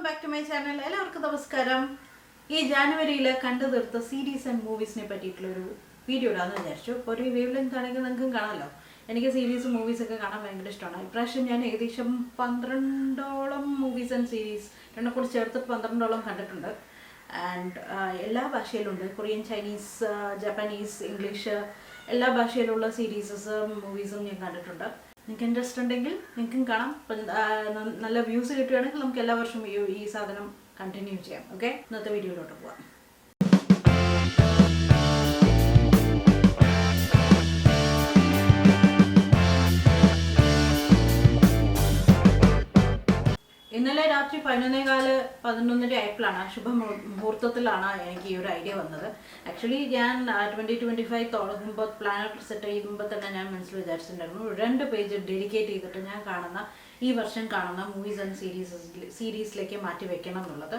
Back to my channel. എല്ലാവർക്കും നമസ്കാരം. ഈ ജാനുവരിയിൽ കണ്ടു തീർത്ത സീരീസ് ആൻഡ് മൂവീസിനെ പറ്റിയിട്ടുള്ളൊരു വീഡിയോ ഇടാമെന്ന് വിചാരിച്ചു. ഇപ്പോൾ ഒരു വേവ് ലെങ്ത് ആണെങ്കിൽ നിങ്ങൾക്കും കാണാമല്ലോ. എനിക്ക് സീരീസും മൂവീസൊക്കെ കാണാൻ ഭയങ്കര ഇഷ്ടമാണ്. ഇപ്രാവശ്യം ഞാൻ ഏകദേശം 12ഓളം മൂവീസ് ആൻഡ് സീരീസ് രണ്ടും കൂടി ചേർത്ത് 12ഓളം കണ്ടിട്ടുണ്ട്. ആൻഡ് എല്ലാ ഭാഷയിലുണ്ട്. കൊറിയൻ, ചൈനീസ്, ജാപ്പനീസ്, ഇംഗ്ലീഷ് എല്ലാ ഭാഷയിലുള്ള സീരീസസും മൂവീസും ഞാൻ കണ്ടിട്ടുണ്ട്. നിങ്ങൾക്ക് ഇൻട്രസ്റ്റ് ഉണ്ടെങ്കിൽ നിങ്ങൾക്കും കാണാം. നല്ല വ്യൂസ് കിട്ടുകയാണെങ്കിൽ നമുക്ക് എല്ലാ വർഷവും ഈ സാധനം കണ്ടിന്യൂ ചെയ്യാം. ഓക്കെ, ഇന്നത്തെ വീഡിയോയിലോട്ട് പോവാം. ഇന്നലെ രാത്രി 11:15 ആയപ്പോഴാണ്, ശുഭമുഹൂർത്തത്തിലാണ് എനിക്ക് ഈ ഒരു ഐഡിയ വന്നത്. ആക്ച്വലി ഞാൻ 2025 തുടങ്ങുമ്പോൾ പ്ലാനർ സെറ്റ് ചെയ്യുമ്പോൾ തന്നെ ഞാൻ മനസ്സിൽ വിചാരിച്ചിട്ടുണ്ടായിരുന്നു 2 പേജ് ഡെഡിക്കേറ്റ് ചെയ്തിട്ട് ഞാൻ കാണുന്ന ഈ വർഷം കാണുന്ന മൂവീസ് ആൻഡ് സീരീസിലേക്ക് മാറ്റി വെക്കണം എന്നുള്ളത്.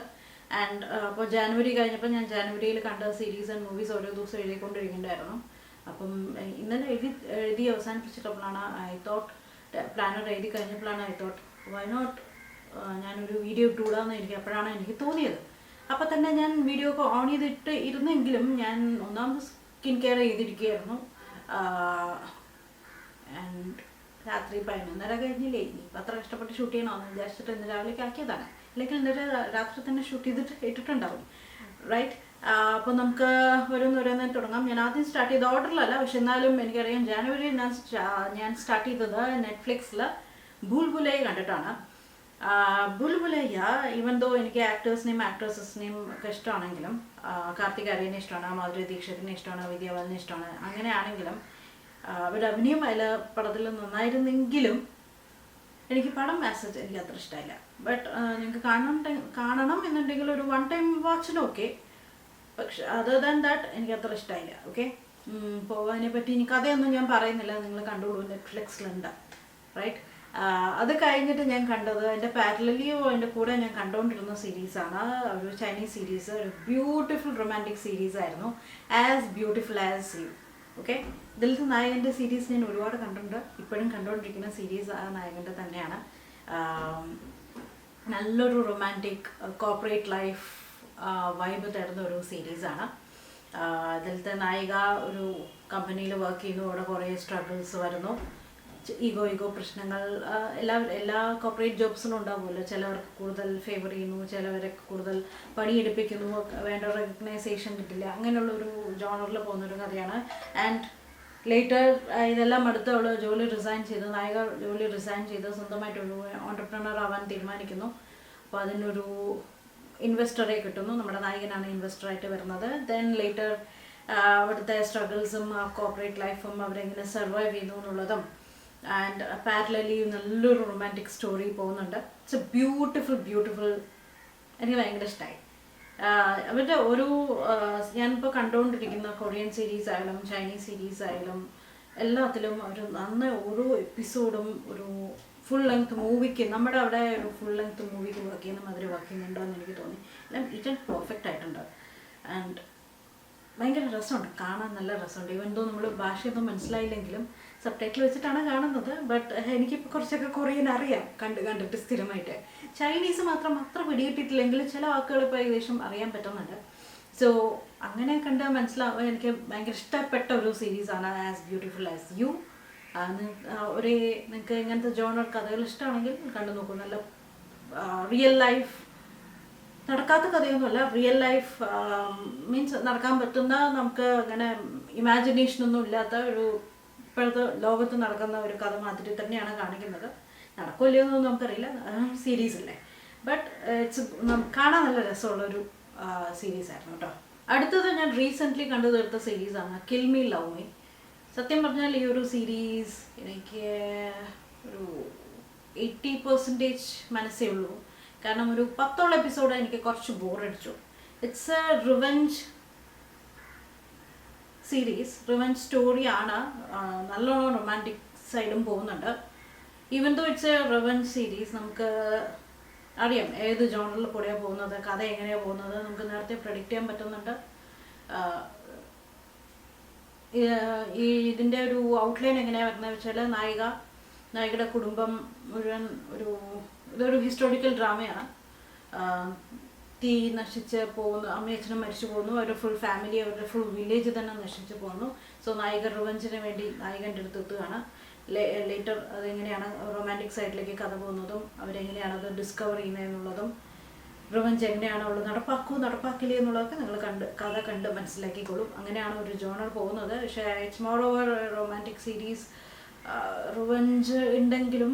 ആൻഡ് അപ്പോൾ ജാനുവരി കഴിഞ്ഞപ്പോൾ ഞാൻ ജാനുവരിയിൽ കണ്ട സീരീസ് ആൻഡ് മൂവീസ് ഓരോ ദിവസം എഴുതിക്കൊണ്ടിരിക്കേണ്ടായിരുന്നു. അപ്പം ഇന്നലെ എഴുതി അവസാനിപ്പിച്ചിട്ടപ്പോഴാണ് പ്ലാനർ എഴുതി കഴിഞ്ഞപ്പോഴാണ് വൈ നോട്ട് ഞാനൊരു വീഡിയോ ഇട്ടുകൂടാന്ന് അപ്പോഴാണ് എനിക്ക് തോന്നിയത്. അപ്പം തന്നെ ഞാൻ വീഡിയോ ഒക്കെ ഓൺ ചെയ്തിട്ട് ഇരുന്നെങ്കിലും ഞാൻ ഒന്നാമത് സ്കിൻ കെയർ ചെയ്തിരിക്കുകയായിരുന്നു. ആൻഡ് രാത്രി 11:30 കഴിഞ്ഞില്ലേ, ഇനിയിപ്പോൾ അത്ര കഷ്ടപ്പെട്ട് ഷൂട്ട് ചെയ്യണമെന്ന് വിചാരിച്ചിട്ട് ഇന്ന് രാവിലേക്ക് ആക്കിയതാണ്. അല്ലെങ്കിൽ ഇന്നലെ രാത്രി തന്നെ ഷൂട്ട് ചെയ്തിട്ട് ഇട്ടിട്ടുണ്ടാവും. റൈറ്റ്, അപ്പോൾ നമുക്ക് ഓരോന്നോരോന്ന് തുടങ്ങാം. ഞാൻ ആദ്യം സ്റ്റാർട്ട് ചെയ്ത ഓർഡറിലല്ല, പക്ഷെ എന്നാലും എനിക്കറിയാം ജാനുവരി ഞാൻ സ്റ്റാർട്ട് ചെയ്തത് നെറ്റ്ഫ്ലിക്സിൽ ഭൂൽഭുലൈ കണ്ടിട്ടാണ്. ഭൂൽഭുലയ്യ ഈവൻ ദോ എനിക്ക് ആക്ടേഴ്സിനെയും ആക്ട്രസസിനെയും ഒക്കെ ഇഷ്ടമാണെങ്കിലും, കാർത്തിക് ആര്യനെ ഇഷ്ടമാണ്, മാധുരി ദീക്ഷിതിനെ ഇഷ്ടമാണ്, വിദ്യ ബാലനെ ഇഷ്ടമാണ്, അങ്ങനെയാണെങ്കിലും അവരുടെ അഭിനയം അതിൽ പടത്തിൽ നന്നായിരുന്നെങ്കിലും എനിക്ക് പടം മെസ്സേജ് എനിക്ക് അത്ര ഇഷ്ടമായില്ല. ബട്ട് നിങ്ങൾക്ക് കാണണം എന്നുണ്ടെങ്കിൽ ഒരു 1 ടൈം വാച്ചിനൊക്കെ, പക്ഷെ അതർ ദാൻ ദാറ്റ് എനിക്ക് അത്ര ഇഷ്ടമായില്ല. ഓക്കെ, അപ്പോൾ അതിനെപ്പറ്റി എനിക്ക് കഥയൊന്നും ഞാൻ പറയുന്നില്ല, നിങ്ങൾ കണ്ടോളൂ, നെറ്റ്ഫ്ലിക്സിലുണ്ട്. റൈറ്റ്, അത് കഴിഞ്ഞിട്ട് ഞാൻ കണ്ടത് അതിൻ്റെ പാരലലിയോ അതിൻ്റെ കൂടെ ഞാൻ കണ്ടുകൊണ്ടിരുന്ന സീരീസാണ് ഒരു ചൈനീസ് സീരീസ്. ഒരു ബ്യൂട്ടിഫുൾ റൊമാൻറ്റിക് സീരീസ് ആയിരുന്നു, as beautiful as you. Okay, ഇതിലത്തെ നായകൻ്റെ സീരീസ് ഞാൻ ഒരുപാട് കണ്ടിട്ടുണ്ട്. ഇപ്പോഴും കണ്ടുകൊണ്ടിരിക്കുന്ന സീരീസ് ആ നായകൻ്റെ തന്നെയാണ്. നല്ലൊരു റൊമാൻറ്റിക് കോർപ്പറേറ്റ് ലൈഫ് വൈബ് തരുന്ന ഒരു സീരീസാണ്. ഇതിലത്തെ നായിക ഒരു കമ്പനിയിൽ വർക്ക് ചെയ്യുന്നു. അവിടെ കുറേ സ്ട്രഗിൾസ് വരുന്നു, ഈഗോ പ്രശ്നങ്ങൾ എല്ലാ കോർപ്പറേറ്റ് ജോബ്സിനും ഉണ്ടാവുമല്ലോ. ചിലവർക്ക് കൂടുതൽ ഫേവർ ചെയ്യുന്നു, ചിലവരെ കൂടുതൽ പണിയെടുപ്പിക്കുന്നു, വേണ്ട റെക്കഗ്നൈസേഷൻ കിട്ടില്ല, അങ്ങനെയുള്ളൊരു ജോണറിൽ പോകുന്നൊരു കഥയാണ്. ആൻഡ് ലേറ്റർ ഇതെല്ലാം അടുത്ത് അവൾ നായിക ജോലി റിസൈൻ ചെയ്ത് സ്വന്തമായിട്ടൊരു ഓൺടർപ്രണർ ആവാൻ തീരുമാനിക്കുന്നു. അപ്പോൾ അതിനൊരു ഇൻവെസ്റ്ററെ കിട്ടുന്നു. നമ്മുടെ നായകനാണ് ഇൻവെസ്റ്ററായിട്ട് വരുന്നത്. ദെൻ ലേറ്റർ അവിടുത്തെ സ്ട്രഗിൾസും കോർപ്പറേറ്റ് ലൈഫും അവരെങ്ങനെ സർവൈവ് ചെയ്യുന്നു എന്നുള്ളതും ആൻഡ് പാരലലി നല്ലൊരു റൊമാൻറ്റിക് സ്റ്റോറി പോകുന്നുണ്ട്. ഇറ്റ്സ് എ ബ്യൂട്ടിഫുൾ എനിക്ക് ഭയങ്കര ഇഷ്ടമായി. അവരുടെ ഞാനിപ്പോൾ കണ്ടുകൊണ്ടിരിക്കുന്ന കൊറിയൻ സീരീസ് ആയാലും ചൈനീസ് സീരീസ് ആയാലും എല്ലാത്തിലും അവർ ഓരോ എപ്പിസോഡും ഒരു ഫുൾ ലെങ്ത് മൂവിക്ക്, നമ്മുടെ അവിടെ ഒരു ഫുൾ ലെങ്ത് മൂവിക്ക് വർക്ക് ചെയ്യുന്ന മാതിരി വർക്ക് ചെയ്യുന്നുണ്ടോ എന്ന് എനിക്ക് തോന്നി. എല്ലാം ഇറ്റ് പെർഫെക്റ്റ് ആയിട്ടുണ്ട്. ആൻഡ് ഭയങ്കര രസമുണ്ട്, കാണാൻ നല്ല രസമുണ്ട്. ഈവൻ ദോ നമ്മൾ ഭാഷയൊന്നും മനസ്സിലായില്ലെങ്കിലും സബ് ടൈറ്റിൽ വെച്ചിട്ടാണ് കാണുന്നത്. ബട്ട് എനിക്കിപ്പോൾ കുറച്ചൊക്കെ കൊറിയൻ അറിയാം, കണ്ടിട്ട് സ്ഥിരമായിട്ട്. ചൈനീസ് മാത്രം അത്ര പിടികിട്ടിട്ടില്ലെങ്കിലും ചില വാക്കുകൾ ഇപ്പോൾ ഏകദേശം അറിയാൻ പറ്റുന്നുണ്ട്. സോ അങ്ങനെ കണ്ട് മനസ്സിലാവുക എനിക്ക് ഭയങ്കര ഇഷ്ടപ്പെട്ട ഒരു സീരീസാണ് ആസ് ബ്യൂട്ടിഫുൾ ആസ് യു. നിങ്ങൾക്ക് ഇങ്ങനത്തെ ജോണർ കഥകൾ ഇഷ്ടമാണെങ്കിൽ കണ്ടു നോക്കൂ. നല്ല റിയൽ ലൈഫ്, നടക്കാത്ത കഥയൊന്നുമല്ല, റിയൽ ലൈഫ് മീൻസ് നടക്കാൻ പറ്റുന്ന, നമുക്ക് അങ്ങനെ ഇമാജിനേഷനൊന്നും ഇല്ലാത്ത ഒരു ഇപ്പോഴത്തെ ലോകത്ത് നടക്കുന്ന ഒരു കഥ മാതിരി തന്നെയാണ് കാണിക്കുന്നത്. നടക്കില്ലയോ എന്നൊന്നും നമുക്കറിയില്ല, സീരീസ് അല്ലേ. ബട്ട് കാണാൻ നല്ല രസമുള്ളൊരു സീരീസ് ആയിരുന്നു കേട്ടോ. അടുത്തത് ഞാൻ റീസെൻ്റ്ലി കണ്ടു തീർത്ത സീരീസാണ് കിൽ മീ ലവ് മീ. സത്യം പറഞ്ഞാൽ ഈ ഒരു സീരീസ് എനിക്ക് ഒരു 80% മനസ്സേ ഉള്ളൂ. കാരണം ഒരു 10 എപ്പിസോഡ് എനിക്ക് കുറച്ച് ബോറടിച്ചു. It's a revenge series, revenge സ്റ്റോറിയാണ്. നല്ലോണം റൊമാൻറ്റിക് സൈഡും പോകുന്നുണ്ട്. Even though it's a revenge series, നമുക്ക് അറിയാം ഏത് ജോണറിൽ കൂടെയാണ് പോകുന്നത്, കഥ എങ്ങനെയാണ് പോകുന്നത് നമുക്ക് നേരത്തെ പ്രെഡിക്റ്റ് ചെയ്യാൻ പറ്റുന്നുണ്ട്. ഇതിൻ്റെ ഒരു ഔട്ട്ലൈൻ എങ്ങനെയാണ് വരുന്നത് വെച്ചാൽ, നായികയുടെ കുടുംബം മുഴുവൻ ഇതൊരു ഹിസ്റ്റോറിക്കൽ ഡ്രാമയാണ്. തീ നശിച്ച് പോകുന്നു, അമ്മയച്ഛനും മരിച്ചു പോകുന്നു, അവരുടെ ഫുൾ ഫാമിലി, അവരുടെ ഫുൾ വില്ലേജ് തന്നെ നശിച്ചു പോകുന്നു. സോ നായിക റിവഞ്ചിന് വേണ്ടി നായകൻ്റെ അടുത്ത് എത്തുകയാണ്. ലേറ്റർ അതെങ്ങനെയാണ് റൊമാൻറ്റിക് സൈഡിലേക്ക് കഥ പോകുന്നതും അവരെങ്ങനെയാണ് അത് ഡിസ്കവർ ചെയ്യുന്നതെന്നുള്ളതും റിവഞ്ച് എങ്ങനെയാണ് അവൾ നടപ്പാക്കില്ല എന്നുള്ളതൊക്കെ നിങ്ങൾ കഥ കണ്ട് മനസ്സിലാക്കിക്കോളും. അങ്ങനെയാണ് ഒരു ജോണർ പോകുന്നത്. പക്ഷേ it's more over romantic series. Revenge ഉണ്ടെങ്കിലും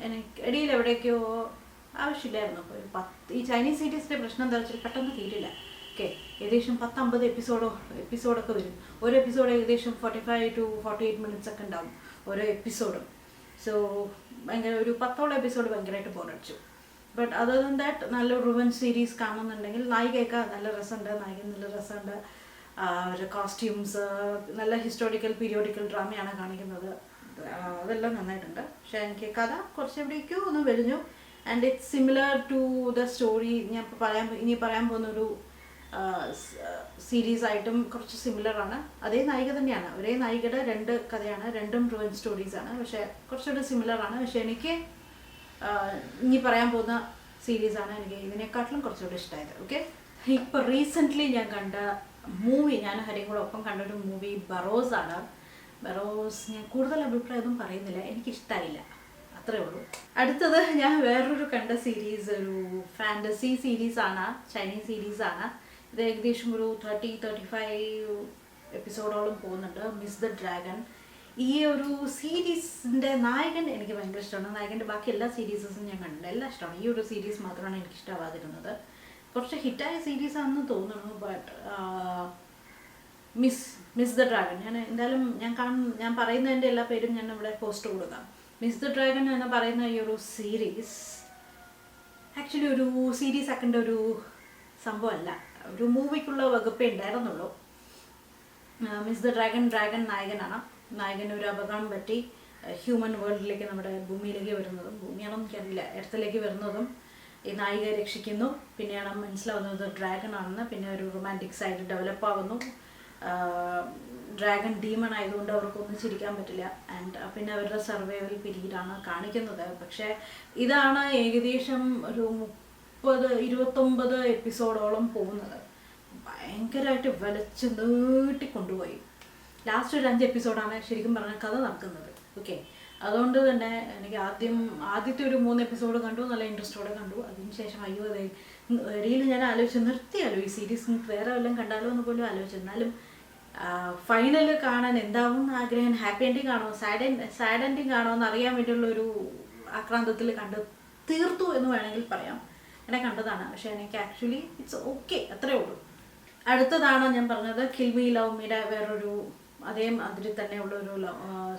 എനിക്ക് ഇടയിൽ എവിടേക്കോ ആവശ്യമില്ലായിരുന്നു. ഒരു ഈ ചൈനീസ് സീരീസിൻ്റെ പ്രശ്നം എന്താ വെച്ചാൽ പെട്ടെന്ന് തീരില്ല. ഓക്കെ, ഏകദേശം 10-50 എപ്പിസോഡൊക്കെ വരും. ഒരു എപ്പിസോഡ് ഏകദേശം 45 to 48 മിനിറ്റ്സ് ഒക്കെ ഉണ്ടാവും ഓരോ എപ്പിസോഡും. സോ ഭയങ്കര ഒരു 10ഓളം എപ്പിസോഡ് ഭയങ്കരമായിട്ട് ബോറടിച്ചു. ബട്ട് അതർ ദാൻ ദാറ്റ് നല്ലൊരു റിവഞ്ച് സീരീസ് കാണുന്നുണ്ടെങ്കിൽ നായികയൊക്കെ നല്ല രസമുണ്ട്, നായകൻ നല്ല രസമുണ്ട്. അവരുടെ കോസ്റ്റ്യൂംസ് നല്ല ഹിസ്റ്റോറിക്കൽ പീരിയോഡിക്കൽ ഡ്രാമയാണ് കാണിക്കുന്നത്. അതെല്ലാം നന്നായിട്ടുണ്ട്. പക്ഷേ എനിക്ക് കഥ കുറച്ച് എവിടേക്കോ ഒന്ന് വലിഞ്ഞു. And it's similar to the story ഞാൻ ഇനി പറയാൻ പോകുന്നൊരു സീരീസ് ആയിട്ടും കുറച്ച് സിമിലറാണ്. അതേ നായിക തന്നെയാണ്, ഒരേ നായികയുടെ 2 കഥയാണ്, രണ്ടും റിവഞ്ച് സ്റ്റോറീസാണ്. പക്ഷേ കുറച്ചുകൂടി സിമിലറാണ്. പക്ഷേ എനിക്ക് ഇനി പറയാൻ പോകുന്ന സീരീസാണ് എനിക്ക് ഇതിനെക്കാട്ടിലും കുറച്ചുകൂടി ഇഷ്ടമായത്. ഓക്കെ, ഇപ്പോൾ റീസെൻ്റ്ലി ഞാൻ കണ്ട മൂവി, ഞാൻ ഹരിയും കൂടെ ഒപ്പം കണ്ടൊരു മൂവി ബറോസ് ആണ്. ബറോസ് ഞാൻ കൂടുതൽ അഭിപ്രായമൊന്നും പറയുന്നില്ല, എനിക്കിഷ്ടമായില്ല, അത്രേ ഉള്ളൂ. അടുത്തത് ഞാൻ വേറൊരു കണ്ട സീരീസ് ഒരു ഫാൻറ്റസി സീരീസാണ്, ചൈനീസ് സീരീസാണ്. ഇത് ഏകദേശം ഒരു 30-35 എപ്പിസോഡോളം പോകുന്നുണ്ട്. Miss the dragon. ഈ ഒരു സീരീസിൻ്റെ നായകൻ എനിക്ക് ഭയങ്കര ഇഷ്ടമാണ്. നായകൻ്റെ ബാക്കി എല്ലാ സീരീസസും ഞാൻ കണ്ടില്ല, എല്ലാം ഇഷ്ടമാണ്. ഈ ഒരു സീരീസ് മാത്രമാണ് എനിക്ക് ഇഷ്ടമാവാതിരുന്നത്. കുറച്ച് ഹിറ്റായ സീരീസാണെന്ന് തോന്നുന്നു. ബട്ട് മിസ് ദ ഡ്രാഗൺ ഞാൻ എന്തായാലും ഞാൻ പറയുന്നതിൻ്റെ എല്ലാ പേരും ഞാൻ ഇവിടെ പോസ്റ്റ് കൊടുക്കാം. മിസ് ദ ഡ്രാഗൺ എന്ന് പറയുന്ന ഈ ഒരു സീരീസ് ആക്ച്വലി ഒരു സീരീസ് ആക്കേണ്ട ഒരു സംഭവമല്ല, ഒരു മൂവിക്കുള്ള വകുപ്പേ ഉണ്ടായിരുന്നുള്ളൂ. മിസ് ദ ഡ്രാഗൺ നായകനാണ്. നായകന് ഒരു അപകടം പറ്റി ഹ്യൂമൻ വേൾഡിലേക്ക്, നമ്മുടെ ഭൂമിയിലേക്ക് വരുന്നതും, ഭൂമിയാണെന്ന് എനിക്കറിയില്ല, എർത്തിലേക്ക് വരുന്നതും ഈ നായിക രക്ഷിക്കുന്നു. പിന്നെയാണ് മനസ്സിലാവുന്നത് ഡ്രാഗൺ ആണെന്ന്. പിന്നെ ഒരു റൊമാൻറ്റിക് സൈഡ് ഡെവലപ്പ് ആവുന്നു. ഡ്രാഗൺ ഡീമൺ ആയതുകൊണ്ട് അവർക്ക് ഒന്നിച്ചിരിക്കാൻ പറ്റില്ല. ആൻഡ് പിന്നെ അവരുടെ സർവൈവൽ പീരീഡാണ് കാണിക്കുന്നത്. പക്ഷേ ഇതാണ് ഏകദേശം ഒരു 30-29 എപ്പിസോഡോളം പോകുന്നത്. ഭയങ്കരമായിട്ട് വലിച്ച് നീട്ടിക്കൊണ്ടുപോയി. ലാസ്റ്റ് ഒരു 5 എപ്പിസോഡാണ് ശരിക്കും പറഞ്ഞ കഥ നടക്കുന്നത്. ഓക്കെ, അതുകൊണ്ട് തന്നെ എനിക്ക് ആദ്യത്തെ ഒരു 3 എപ്പിസോഡ് കണ്ടു, നല്ല ഇൻട്രസ്റ്റോടെ കണ്ടു. അതിനുശേഷം അയ്യോ ഇടയിൽ ഞാൻ ആലോചിച്ചല്ലോ ഈ സീരീസ് വേറെ വല്ലതും കണ്ടാലോ എന്ന് പോലും ആലോചിച്ചു. എന്നാലും ഫൈനൽ കാണാൻ എന്താവും ആഗ്രഹം, ഹാപ്പി എൻഡിങ് ആണോ സാഡ് എൻഡിങ് ആണോ എന്ന് അറിയാൻ വേണ്ടിയുള്ളൊരു ആക്രാന്തത്തിൽ കണ്ട് തീർത്തു എന്ന് വേണമെങ്കിൽ പറയാം. എന്നെ കണ്ടതാണ്, പക്ഷേ എനിക്ക് ആക്ച്വലി ഇറ്റ്സ് ഓക്കെ, അത്രേ ഉള്ളൂ. അടുത്തതാണ് ഞാൻ പറഞ്ഞത് കിൽ മീ ലവ് മീയുടെ വേറൊരു അതേ അതിൽ തന്നെ ഉള്ളൊരു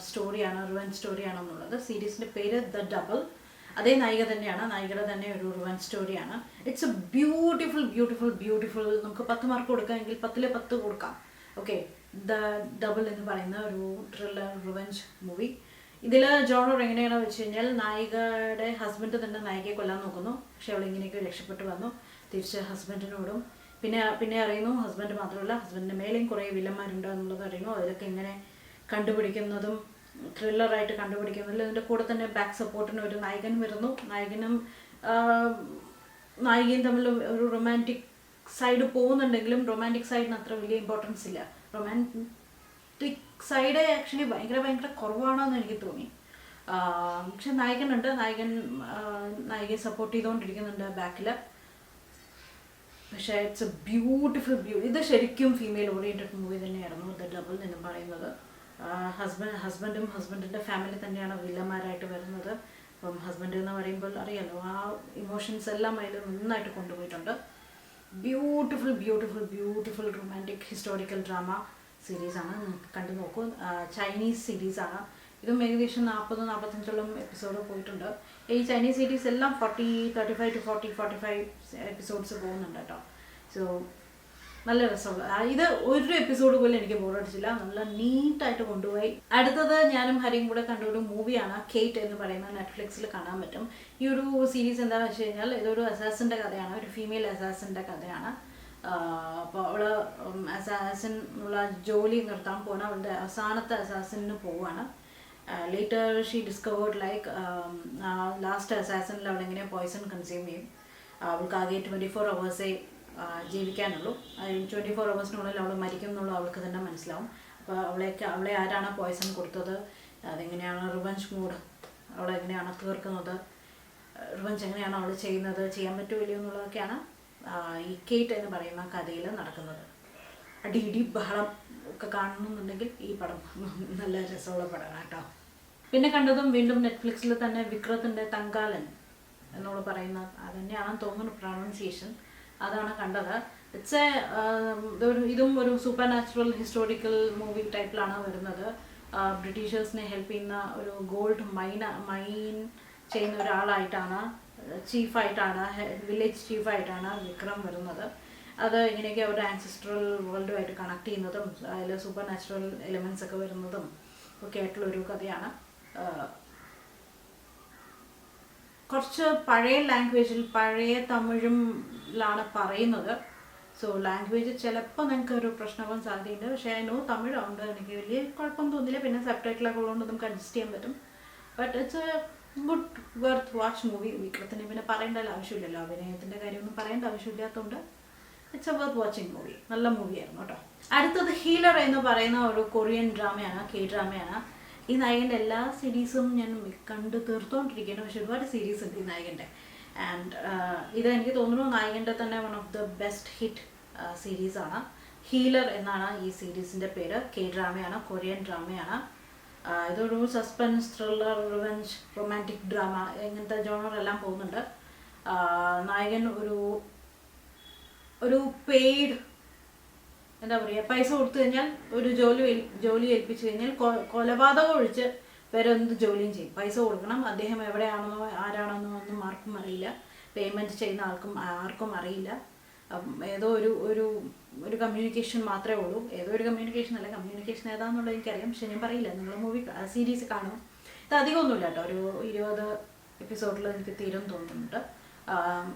സ്റ്റോറിയാണ്, റിവഞ്ച് സ്റ്റോറിയാണെന്നുള്ളത്. സീരീസിൻ്റെ പേര് ദ ഡബിൾ. അതേ നായിക തന്നെയാണ്, നായികയുടെ തന്നെ ഒരു റിവഞ്ച് സ്റ്റോറിയാണ്. It's a beautiful. നമുക്ക് 10 മാർക്ക് കൊടുക്കാമെങ്കിൽ 10-ൽ 10 കൊടുക്കാം. ഓക്കെ, ദ ഡബിൾ എന്ന് പറയുന്ന ഒരു ത്രില്ലർ റിവഞ്ച് മൂവി. ഇതിൽ ജോണർ എങ്ങനെയാണെന്ന് വെച്ച് കഴിഞ്ഞാൽ നായികയുടെ ഹസ്ബൻഡ് തന്നെ നായികയെ കൊല്ലാൻ നോക്കുന്നു. പക്ഷെ അവൾ ഇങ്ങനെയൊക്കെ രക്ഷപ്പെട്ടു വന്നു, തിരിച്ച് ഹസ്ബൻഡിനോടും പിന്നെ അറിയുന്നു ഹസ്ബൻഡ് മാത്രമല്ല ഹസ്ബൻഡിൻ്റെ മേലെയും കുറേ വില്ലന്മാരുണ്ട് എന്നുള്ളത് അറിയുന്നു. അതിലൊക്കെ ഇങ്ങനെ കണ്ടുപിടിക്കുന്നതും ത്രില്ലറായിട്ട് കണ്ടുപിടിക്കുന്നതിൽ ഇതിൻ്റെ കൂടെ തന്നെ ബാക്ക് സപ്പോർട്ടിന് ഒരു നായകൻ വരുന്നു. നായകനും നായികയും തമ്മിൽ ഒരു റൊമാൻറ്റിക് സൈഡ് പോകുന്നുണ്ടെങ്കിലും റൊമാൻറ്റിക് സൈഡിന് അത്ര വലിയ ഇമ്പോർട്ടൻസ് ഇല്ല. റൊമാൻറ്റിക് സൈഡ് ആക്ച്വലി ഭയങ്കര കുറവാണെന്ന് എനിക്ക് തോന്നി. പക്ഷെ നായകനുണ്ട്, നായികയെ സപ്പോർട്ട് ചെയ്തുകൊണ്ടിരിക്കുന്നുണ്ട് ബാക്കിൽ. പക്ഷേ ഇറ്റ്സ് എ ബ്യൂട്ടിഫുൾ ഇത് ശരിക്കും ഫീമെയിൽ ഓറിയൻറ്റഡ് മൂവി തന്നെയായിരുന്നു ദ ഡബിൾ എന്ന് പറയുന്നത്. ഹസ്ബൻഡിൻ്റെ ഫാമിലി തന്നെയാണ് വില്ലന്മാരായിട്ട് വരുന്നത്. അപ്പം ഹസ്ബൻഡ് എന്ന് പറയുമ്പോൾ അറിയാലോ ആ ഇമോഷൻസ് എല്ലാം അതിൽ നന്നായിട്ട് കൊണ്ടുപോയിട്ടുണ്ട്. ബ്യൂട്ടിഫുൾ റൊമാൻറ്റിക് ഹിസ്റ്റോറിക്കൽ ഡ്രാമ സീരീസാണ്, നിങ്ങൾക്ക് കണ്ടു നോക്കൂ. ചൈനീസ് സീരീസാണ്. ഇതും ഏകദേശം 40-45 എപ്പിസോഡ് പോയിട്ടുണ്ട്. ഈ ചൈനീസ് സീരീസ് എല്ലാം 35 to 45 എപ്പിസോഡ്സ് പോകുന്നുണ്ട് കേട്ടോ. സോ നല്ല രസമുള്ള ഇത് ഒരു എപ്പിസോഡ് പോലും എനിക്ക് ബോറടിച്ചില്ല, നല്ല നീറ്റായിട്ട് കൊണ്ടുപോയി. അടുത്തത് ഞാനും ഹരിയും കൂടെ കണ്ട ഒരു മൂവിയാണ് കേറ്റ് എന്ന് പറയുന്നത്, നെറ്റ്ഫ്ലിക്സിൽ കാണാൻ പറ്റും. ഈ ഒരു സീരീസ് എന്താണെന്ന് വെച്ച് കഴിഞ്ഞാൽ ഇതൊരു അസാസിൻ്റെ കഥയാണ്, ഒരു ഫീമെയിൽ അസാസിൻ്റെ കഥയാണ്. അപ്പോൾ അവൾ അസാസിൻ ഉള്ള ജോലി നിർത്താൻ പോകണം, അവളുടെ അവസാനത്തെ അസാസിന് പോവുകയാണ്. Later she discovered like last അസാസിനിൽ അവളെങ്ങനെ പോയ്സൺ കൺസ്യൂം ചെയ്യും. അവൾക്ക് ആകെ 24 hours ജീവിക്കാനുള്ളൂ. 24 hours അവൾ മരിക്കും എന്നുള്ളത് അവൾക്ക് തന്നെ മനസ്സിലാവും. അപ്പോൾ അവളെ ആരാണ് പോയ്സൺ കൊടുത്തത്, അതെങ്ങനെയാണ് റിവഞ്ച് മൂഡ്, അവളെങ്ങനെയാണ് തീർക്കുന്നത്, റിവഞ്ച് എങ്ങനെയാണ് അവൾ ചെയ്യുന്നത്, ചെയ്യാൻ പറ്റുമോ ഇല്ലയോ എന്നുള്ളതൊക്കെയാണ് ഈ കേറ്റ് എന്ന് പറയുന്ന കഥയിൽ നടക്കുന്നത്. അടി ബഹളം ഒക്കെ കാണണമെന്നുണ്ടെങ്കിൽ ഈ പടം നല്ല രസമുള്ള പടമാണ് കേട്ടോ. പിന്നെ കണ്ടതും വീണ്ടും നെറ്റ്ഫ്ലിക്സിൽ തന്നെ വിക്രത്തിൻ്റെ തങ്കാലൻ എന്നോട് പറയുന്ന അതുതന്നെയാണെന്ന് തോന്നുന്നു പ്രൊണൗൺസിയേഷൻ, അതാണ് കണ്ടത്. ഇതും ഒരു സൂപ്പർ നാച്ചുറൽ ഹിസ്റ്റോറിക്കൽ മൂവി ടൈപ്പിലാണ് വരുന്നത്. ബ്രിട്ടീഷേഴ്സിനെ ഹെൽപ്പ് ചെയ്യുന്ന ഒരു ഗോൾഡ് മൈൻ ചെയ്യുന്ന ഒരാളായിട്ടാണ്, ചീഫായിട്ടാണ്, വില്ലേജ് ചീഫായിട്ടാണ് വിക്രം വരുന്നത്. അത് ഇങ്ങനെയൊക്കെ അവരുടെ ആൻസിസ്ട്രൽ വേൾഡുമായിട്ട് കണക്ട് ചെയ്യുന്നതും അതിൽ സൂപ്പർ നാച്ചുറൽ എലിമെൻറ്റ്സ് ഒക്കെ വരുന്നതും ഒക്കെ ആയിട്ടുള്ളൊരു കഥയാണ്. കുറച്ച് പഴയ ലാംഗ്വേജിൽ, പഴയ തമിഴിലാണ് പറയുന്നത്. സോ ലാംഗ്വേജ് ചിലപ്പോൾ നിങ്ങൾക്ക് ഒരു പ്രശ്നമാകാൻ സാധ്യതയുണ്ട്. പക്ഷേ നോ തമിഴാവുണ്ട് എനിക്ക് വലിയ കുഴപ്പം തോന്നില്ല. പിന്നെ സബ് ടൈറ്റിലൊക്കെ ഉള്ളതുകൊണ്ട് നമുക്ക് അഡ്ജസ്റ്റ് ചെയ്യാൻ പറ്റും. But it's a good worth watch movie. വിക്രത്തിന് പിന്നെ പറയേണ്ട ആവശ്യമില്ലല്ലോ, അഭിനയത്തിൻ്റെ കാര്യമൊന്നും പറയേണ്ട ആവശ്യമില്ലാത്തതുകൊണ്ട് it's a worth watching movie. നല്ല മൂവിയായിരുന്നു കേട്ടോ. അടുത്തത് ഹീലർ എന്ന് പറയുന്ന ഒരു കൊറിയൻ ഡ്രാമയാണ്, ഡ്രാമയാണ്. ഈ നായകൻ്റെ എല്ലാ സീരീസും ഞാൻ കണ്ട് തീർത്തുകൊണ്ടിരിക്കുകയാണ്. പക്ഷെ ഒരുപാട് സീരീസ് ഉണ്ട് ഈ നായകൻ്റെ. ആൻഡ് ഇത് എനിക്ക് തോന്നുന്നു നായകൻ്റെ തന്നെ one of the best hit സീരീസാണ്. ഹീലർ എന്നാണ് ഈ സീരീസിൻ്റെ പേര്. ഡ്രാമയാണ്, കൊറിയൻ ഡ്രാമയാണ്. ഇതൊരു suspense, thriller, revenge, romantic drama ഇങ്ങനത്തെ ജോണറെല്ലാം പോകുന്നുണ്ട്. നായകൻ ഒരു പെയ്ഡ് എന്താ പറയുക, പൈസ കൊടുത്തു കഴിഞ്ഞാൽ ഒരു ജോലി ഏൽപ്പിച്ചു കഴിഞ്ഞാൽ കൊലപാതകം ഒഴിച്ച് വേറെ എന്ത് ജോലിയും ചെയ്യും. പൈസ കൊടുക്കണം. അദ്ദേഹം എവിടെയാണെന്നോ ആരാണെന്നോ ഒന്നും ആർക്കും അറിയില്ല. പേയ്മെൻറ്റ് ചെയ്യുന്ന ആർക്കും അറിയില്ല. ഏതോ ഒരു കമ്മ്യൂണിക്കേഷൻ മാത്രമേ ഉള്ളൂ. ഏതോ ഒരു കമ്മ്യൂണിക്കേഷൻ അല്ല, കമ്മ്യൂണിക്കേഷൻ ഏതാണെന്നുള്ളത് എനിക്കറിയാം, പക്ഷെ ഞാൻ പറയില്ല. നിങ്ങൾ സീരീസ് കാണും. ഇത് അധികമൊന്നുമില്ല കേട്ടോ, ഒരു 20 എപ്പിസോഡിൽ എനിക്ക് തീരും തോന്നുന്നുണ്ട്.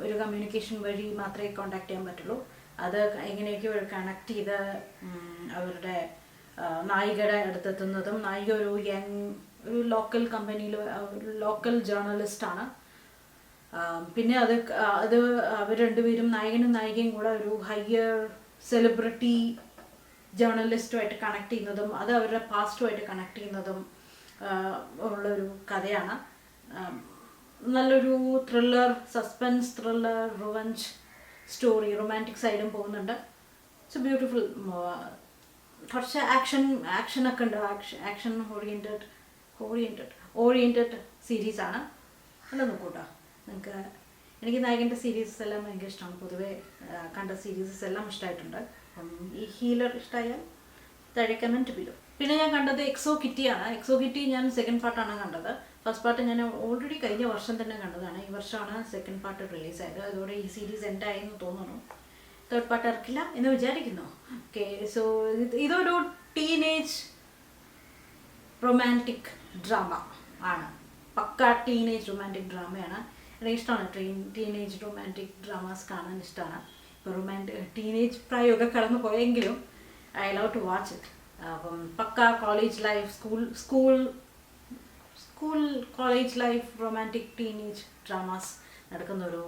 ഒരു കമ്മ്യൂണിക്കേഷൻ വഴി മാത്രമേ കോണ്ടാക്ട് ചെയ്യാൻ പറ്റുള്ളൂ. അത് എങ്ങനെയൊക്കെ കണക്ട് ചെയ്ത് അവരുടെ നായികയുടെ അടുത്തെത്തുന്നതും, നായിക ഒരു ലോക്കൽ കമ്പനിയിൽ ലോക്കൽ ജേർണലിസ്റ്റാണ്. പിന്നെ അത് അവർ രണ്ടുപേരും, നായകനും നായികയും കൂടെ ഒരു ഹയർ സെലിബ്രിറ്റി ജേർണലിസ്റ്റുമായിട്ട് കണക്ട് ചെയ്യുന്നതും, അത് അവരുടെ പാസ്റ്റുമായിട്ട് കണക്ട് ചെയ്യുന്നതും ഉള്ളൊരു കഥയാണ്. നല്ലൊരു thriller, suspense thriller, revenge story, romantic സൈഡും പോകുന്നുണ്ട്. It's a beautiful. കുറച്ച് ആക്ഷനൊക്കെ ഉണ്ട്. ആക്ഷൻ ഓറിയൻറ്റഡ് സീരീസാണ്. നല്ല നോക്കൂട്ടോ നിങ്ങൾക്ക്. എനിക്ക് നായകൻ്റെ സീരീസസ് എല്ലാം ഭയങ്കര ഇഷ്ടമാണ്. പൊതുവേ കണ്ട സീരീസസ് എല്ലാം ഇഷ്ടമായിട്ടുണ്ട്. അപ്പം ഈ ഹീലർ ഇഷ്ടമായാൽ താഴെ കമൻറ്റ് ബിലോ. പിന്നെ ഞാൻ കണ്ടത് എക്സോ കിറ്റിയാണ്. എക്സോ കിറ്റി ഞാൻ സെക്കൻഡ് പാർട്ടാണ് കണ്ടത്. ഫസ്റ്റ് പാർട്ട് ഞാൻ ഓൾറെഡി കഴിഞ്ഞ വർഷം തന്നെ കണ്ടതാണ്. ഈ വർഷമാണ് സെക്കൻഡ് പാർട്ട് റിലീസായത്. അതോടെ ഈ സീരീസ് എൻഡായെന്ന് തോന്നുന്നു. തേർഡ് പാർട്ട് ഇറക്കില്ല എന്ന് വിചാരിക്കുന്നു. ഓക്കെ, സോ ഇതൊരു ടീനേജ് റൊമാൻറ്റിക് ഡ്രാമ ആണ്. പക്ക ടീനേജ് റൊമാൻറ്റിക് ഡ്രാമയാണ്. എനിക്ക് ഇഷ്ടമാണ് ടീനേജ് റൊമാൻറ്റിക് ഡ്രാമാസ് കാണാൻ ഇഷ്ടമാണ്. ഇപ്പോൾ ടീനേജ് പ്രായമൊക്കെ കടന്നു പോയെങ്കിലും I love to watch it. അപ്പം പക്ക college life, school college life romantic teenage dramas നടക്കുന്നൊരു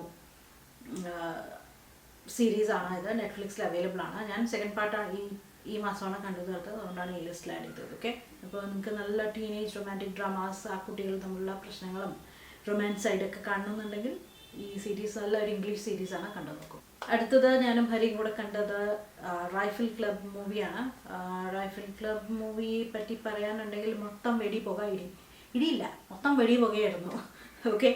സീരീസാണ് ഇത്. നെറ്റ്ഫ്ലിക്സിൽ അവൈലബിൾ ആണ്. ഞാൻ സെക്കൻഡ് പാർട്ടാണ് ഈ മാസമാണ് കണ്ടു തീർത്തത്. അതുകൊണ്ടാണ് ഈ ലിസ്റ്റിൽ ആഡ് ചെയ്തത്. ഓക്കെ, അപ്പോൾ നിങ്ങൾക്ക് നല്ല ടീനേജ് റൊമാൻറ്റിക് ഡ്രാമാസ്, ആ കുട്ടികൾ തമ്മിലുള്ള പ്രശ്നങ്ങളും റൊമാൻസ് സൈഡൊക്കെ കാണുന്നുണ്ടെങ്കിൽ ഈ സീരീസ് നല്ലൊരു ഇംഗ്ലീഷ് സീരീസാണ്, കണ്ടു നോക്കും. അടുത്തത് ഞാനും ഹരിയും കൂടെ കണ്ടത് റൈഫിൾ ക്ലബ് മൂവിയാണ്. റൈഫിൾ ക്ലബ് മൂവിയെ പറ്റി പറയാനുണ്ടെങ്കിൽ മൊത്തം വെടി പുക, ഇടിയില്ല, മൊത്തം വെടി പുകയായിരുന്നു. ഓക്കെ,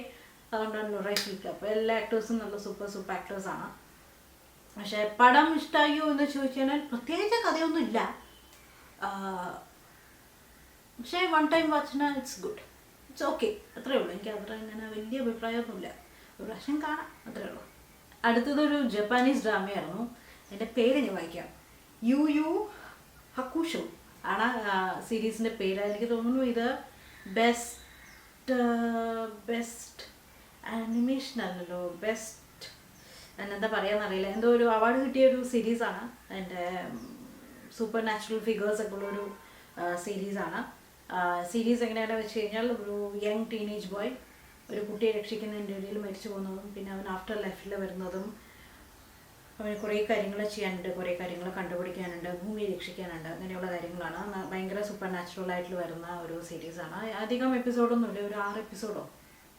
അതുകൊണ്ടാണല്ലോ റൈഫിൾ ക്ലബ്. എല്ലാ ആക്ടേഴ്സും നല്ല സൂപ്പർ ആക്ടേഴ്സാണ്. പക്ഷേ പടം ഇഷ്ടമായോ എന്ന് ചോദിച്ചു കഴിഞ്ഞാൽ പ്രത്യേകിച്ച് കഥയൊന്നും ഇല്ല. പക്ഷേ വൺ ടൈം വാച്ചിന് ഇറ്റ്സ് ഗുഡ്, ഇറ്റ്സ് ഓക്കെ, അത്രേ ഉള്ളൂ. എനിക്ക് അത്ര ഇങ്ങനെ വലിയ അഭിപ്രായമൊന്നുമില്ല. ഒരു പ്രാവശ്യം കാണാം, അത്രേ ഉള്ളൂ. അടുത്തതൊരു ജപ്പാനീസ് ഡ്രാമയായിരുന്നു. എൻ്റെ പേര് ഞാൻ വായിക്കാം. യു ഹക്കുഷോ ആണ് സീരീസിൻ്റെ പേര്. എനിക്ക് തോന്നുന്നു ഇത് ബെസ്റ്റ് ആനിമേഷൻ അല്ലല്ലോ, ബെസ്റ്റ് എന്താ പറയാന്നറിയില്ല, എന്തോ ഒരു അവാർഡ് കിട്ടിയ ഒരു സീരീസാണ്. അതിൻ്റെ സൂപ്പർ നാച്ചുറൽ ഫിഗേഴ്സൊക്കെ ഉള്ളൊരു സീരീസാണ്. സീരീസ് എങ്ങനെയാണെന്ന് വെച്ച് കഴിഞ്ഞാൽ ഒരു യങ് ടീനേജ് ബോയ് ഒരു കുട്ടിയെ രക്ഷിക്കുന്നതിൻ്റെ ഇടയിൽ മരിച്ചു പോകുന്നതും പിന്നെ അവൻ ആഫ്റ്റർ ലൈഫിൽ വരുന്നതും അവന് കുറേ കാര്യങ്ങൾ ചെയ്യാനുണ്ട്, കുറേ കാര്യങ്ങൾ കണ്ടുപിടിക്കാനുണ്ട്, ഭൂമിയെ രക്ഷിക്കാനുണ്ട്, അങ്ങനെയുള്ള കാര്യങ്ങളാണ്. ഭയങ്കര സൂപ്പർ നാച്ചുറൽ ആയിട്ട് വരുന്ന ഒരു സീരീസാണ്. അധികം എപ്പിസോഡൊന്നുമില്ല, ഒരു 6 എപ്പിസോഡോ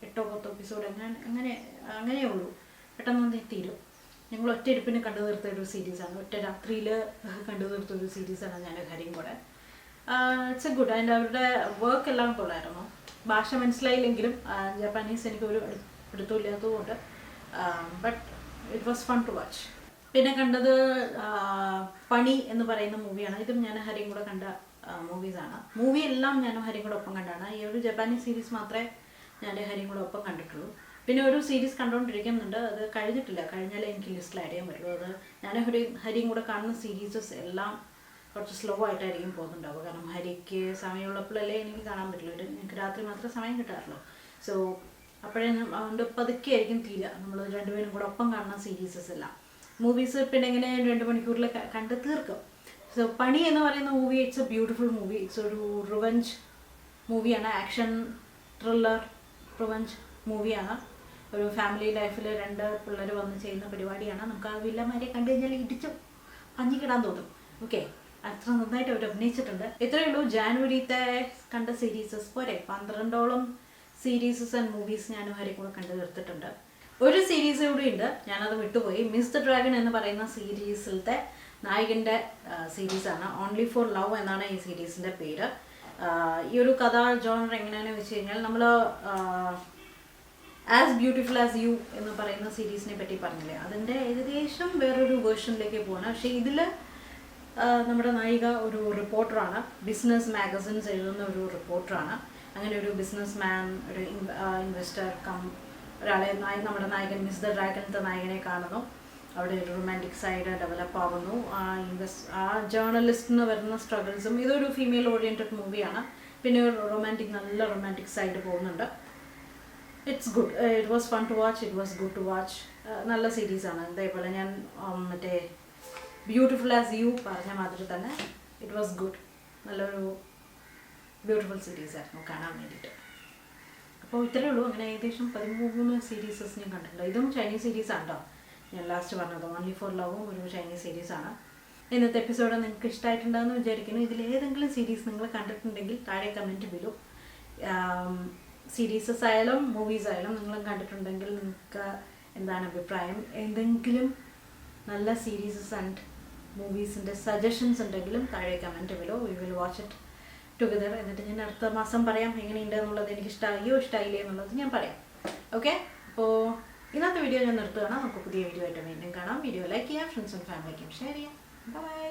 8 10 എപ്പിസോഡ് അങ്ങനെയേ ഉള്ളൂ. പെട്ടെന്ന് തീരും. ഞങ്ങൾ ഒറ്റ ഇരിപ്പിന് കണ്ടു തീർത്ത ഒരു സീരീസാണ്, ഒറ്റ രാത്രിയിൽ കണ്ടു തീർത്ത ഒരു സീരീസാണ് ഞാൻ ഹരിയും കൂടെ. It's a good. അതിൻ്റെ അവരുടെ വർക്ക് എല്ലാം കൊള്ളായിരുന്നു. ഭാഷ മനസ്സിലായില്ലെങ്കിലും ജാപ്പാനീസ് എനിക്ക് ഒരു പിടുത്തമില്ലാത്തതുകൊണ്ട് but it was fun to watch. പിന്നെ കണ്ടത് പണി എന്ന് പറയുന്ന മൂവിയാണ്. ഇതും ഞാൻ ഹരിയും കൂടെ കണ്ട മൂവീസാണ്. മൂവി എല്ലാം ഞാനും ഹരിയും കൂടെ ഒപ്പം കണ്ടാണ്. ഈ ഒരു ജപ്പാനീസ് സീരീസ് മാത്രമേ ഞാൻ ഹരിയും കൂടെ ഒപ്പം കണ്ടിട്ടുള്ളൂ. പിന്നെ ഒരു സീരീസ് കണ്ടുകൊണ്ടിരിക്കുന്നുണ്ട്, അത് കഴിഞ്ഞിട്ടില്ല, കഴിഞ്ഞാലേ എനിക്ക് ലിസ്റ്റിൽ ആഡ് ചെയ്യാൻ പറ്റുള്ളൂ. അത് ഞാൻ ഹരിയും കൂടെ കാണുന്ന സീരീസസ് എല്ലാം കുറച്ച് സ്ലോ ആയിട്ടായിരിക്കും പോകുന്നുണ്ടാവുക. കാരണം ഹരിക്ക് സമയമുള്ളപ്പോഴല്ലേ എനിക്ക് കാണാൻ പറ്റുള്ളൂ. എനിക്ക് രാത്രി മാത്രമേ സമയം കിട്ടാറുള്ളൂ. സോ അപ്പോഴേ അതുകൊണ്ട് പതുക്കെ ആയിരിക്കും തീരുക. നമ്മൾ രണ്ടുപേരും കൂടെ ഒപ്പം കാണുന്ന സീരീസസ് എല്ലാം. മൂവീസ് പിന്നെ എങ്ങനെ 2 മണിക്കൂറിൽ കണ്ട് തീർക്കും. സോ പണി എന്ന് പറയുന്ന movie it's a beautiful movie. It's ഒരു റിവഞ്ച് മൂവിയാണ്, ആക്ഷൻ ത്രില്ലർ റിവഞ്ച് മൂവിയാണ്. ഒരു ഫാമിലി ലൈഫിൽ 2 പിള്ളേർ വന്ന് ചെയ്യുന്ന പരിപാടിയാണ്. നമുക്ക് ആ വില്ലന്മാരെ കണ്ടു കഴിഞ്ഞാൽ ഇടിച്ച് പഞ്ഞിക്കിടാൻ തോന്നും. ഓക്കെ, അത്ര നന്നായിട്ട് അവർ അഭിനയിച്ചിട്ടുണ്ട്. ഇത്രയേ ഉള്ളൂ ജാനുവരിത്തെ കണ്ട സീരീസസ്. പോരെ 12ഓളം സീരീസസ് ആൻഡ് മൂവീസ് ഞാനും ഹരി കൂടെ കണ്ടു തീർത്തിട്ടുണ്ട്. ഒരു സീരീസ് കൂടി ഉണ്ട്, ഞാനത് വിട്ടുപോയി. മിസ് ദ ഡ്രാഗൺ എന്ന് പറയുന്ന സീരീസിലത്തെ നായകൻ്റെ സീരീസാണ്. ഓൺലി ഫോർ ലവ് എന്നാണ് ഈ സീരീസിൻ്റെ പേര്. ഈ ഒരു കഥാ ജോണർ എങ്ങനെയാണെന്ന് വെച്ച് കഴിഞ്ഞാൽ നമ്മൾ ആസ് ബ്യൂട്ടിഫുൾ ആസ് യു എന്ന് പറയുന്ന സീരീസിനെ പറ്റി പറഞ്ഞില്ലേ, അതിൻ്റെ ഏകദേശം വേറൊരു വേർഷനിലേക്ക് പോകണം. പക്ഷേ ഇതിൽ നമ്മുടെ നായിക ഒരു റിപ്പോർട്ടറാണ്, ബിസിനസ് മാഗസിൻസ് എഴുതുന്ന ഒരു റിപ്പോർട്ടറാണ്. അങ്ങനെ ഒരു ബിസിനസ് മാൻ, ഒരു ഇൻവെസ്റ്റർ ഒരാളെ നമ്മുടെ നായകൻ മിസ് ദ ഡ്രാഗണിൻ്റെ നായകനെ കാണുന്നു. അവിടെ ഒരു റൊമാൻറ്റിക് സൈഡ് ഡെവലപ്പ് ആവുന്നു. ആ ജേർണലിസ്റ്റിന് വരുന്ന സ്ട്രഗിൾസും. ഇതൊരു ഫീമെയിൽ ഓറിയൻറ്റഡ് മൂവിയാണ്. പിന്നെ ഒരു നല്ല റൊമാൻറ്റിക് സൈഡ് പോകുന്നുണ്ട്. It's good. It was fun to watch, it was good to watch. നല്ല സീരീസാണ്. ഇതേപോലെ ഞാൻ മറ്റേ ബ്യൂട്ടിഫുൾ ആസ് യു പറഞ്ഞ മാതിരി തന്നെ ഇറ്റ് വാസ് ഗുഡ്. നല്ലൊരു ബ്യൂട്ടിഫുൾ സീരീസായിരുന്നു കാണാൻ വേണ്ടിയിട്ട്. അപ്പോൾ ഇത്രയേ ഉള്ളൂ. അങ്ങനെ ഏകദേശം 13 സീരീസസ് ഞാൻ കണ്ടിട്ടുണ്ട്. ഇതും ചൈനീസ് സീരീസാണ് കേട്ടോ, ഞാൻ ലാസ്റ്റ് പറഞ്ഞത്. ഓൺലി ഫോർ ലവും ഒരു ചൈനീസ് സീരീസാണ്. ഇന്നത്തെ എപ്പിസോഡ് നിങ്ങൾക്ക് ഇഷ്ടമായിട്ടുണ്ടെന്ന് വിചാരിക്കുന്നു. ഇതിലേതെങ്കിലും സീരീസ് നിങ്ങൾ കണ്ടിട്ടുണ്ടെങ്കിൽ താഴെ കമൻറ്റ് ബിലോ. സീരീസസ് ആയാലും മൂവീസ് ആയാലും നിങ്ങൾ കണ്ടിട്ടുണ്ടെങ്കിൽ നിങ്ങൾക്ക് എന്താണ് അഭിപ്രായം? എന്തെങ്കിലും നല്ല സീരീസസ് ആൻഡ് മൂവീസിൻ്റെ സജഷൻസ് ഉണ്ടെങ്കിലും താഴെ comment below. We will watch it together. എന്നിട്ട് ഞാൻ അടുത്ത മാസം പറയാം എങ്ങനെയുണ്ട് എന്നുള്ളത്. എനിക്ക് ഇഷ്ടമായോ ഇഷ്ടമായില്ലേ എന്നുള്ളത് ഞാൻ പറയാം. ഓക്കെ, അപ്പോൾ ഇന്നത്തെ വീഡിയോ ഞാൻ നിർത്തുകയാണ്. നമുക്ക് പുതിയ വീഡിയോ ആയിട്ട് വീണ്ടും കാണാം. വീഡിയോ ലൈക്ക് ചെയ്യാം, ഫ്രണ്ട്സ് ആൻഡ് ഫാമിലിക്കും ഷെയർ ചെയ്യാം. ബൈ.